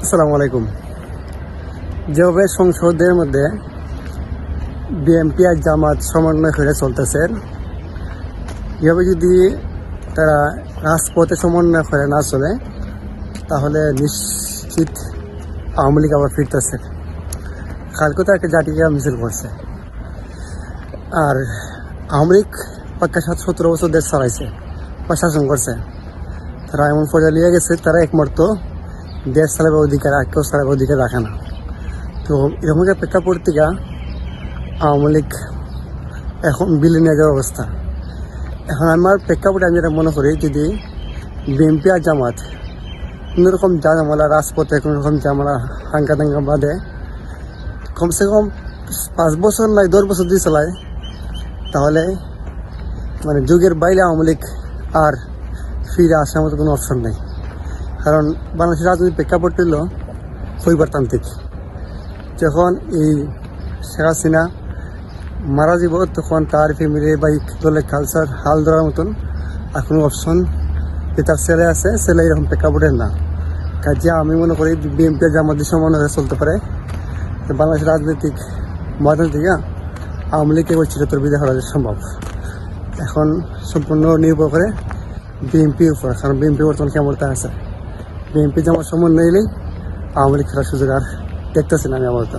আসসালামু আলাইকুম। যেভাবে সংসদের মধ্যে বিএনপি আর জামাত সমন্বয় করে চলতেছে, এভাবে যদি তারা রাজপথে সমন্বয় করে না চলে, তাহলে নিশ্চিত আওয়ামী লীগ আবার ফিরতেছে। কালকে তো একটা জাতীয় মিছিল করছে, আর আওয়ামী লীগ পাক্কা 17 বছর দেশ চালাইছে বা শাসন করছে। তারা এমন পর্যায়ে লিয়ে গেছে, তারা একমাত্র দেশ চালাবার অধিকার আর কেউ চালাবার অধিকার রাখে না। তো এরকম একটা প্রেক্ষাপট থেকে আওয়ামী লীগ এখন বিলীন হয়ে যাওয়ার অবস্থা। এখন আমার প্রেক্ষাপটে আমি যেটা মনে করি, যদি বিএনপি আর জামাত কোনোরকম ঝামেলা রাজপথে কোনোরকম ঝামেলা হাঙ্গা দাঙ্গা বাদে কমসে কম 5 বছর নয় 10 বছর দিয়ে চালায়, তাহলে মানে যুগের বাইরে আওয়ামী লীগ আর ফিরে আসার মতো কোনো অপশন নেই। কারণ বাংলাদেশের রাজনৈতিক প্রেক্ষাপট হইল পরিবারতান্ত্রিক। যখন এই শেখ হাসিনা মারা যাব, তখন তার ফ্যামিলি বা দলের কালচার হাল ধরার মতন আর কোনো অপশন যে তার ছেলে আছে, ছেলে এরকম প্রেক্ষাপটের না। কাজে আমি মনে করি বিএনপি জামাতের সমন্বয়ে চলতে পারে, বাংলাদেশের রাজনৈতিক ময়দান থেকে আওয়ামী লীগকে চিরতর বিদায় করা সম্ভব। এখন সম্পূর্ণ নির্ভর করে বিএনপির উপর, কারণ বিএনপি বর্তমান ক্ষমতা আছে। বিএনপি জামাত সমন্বয় এলেই আওয়ামী লীগ খেলার সুযোগ আর দেখতেছি না আমি আপাতত।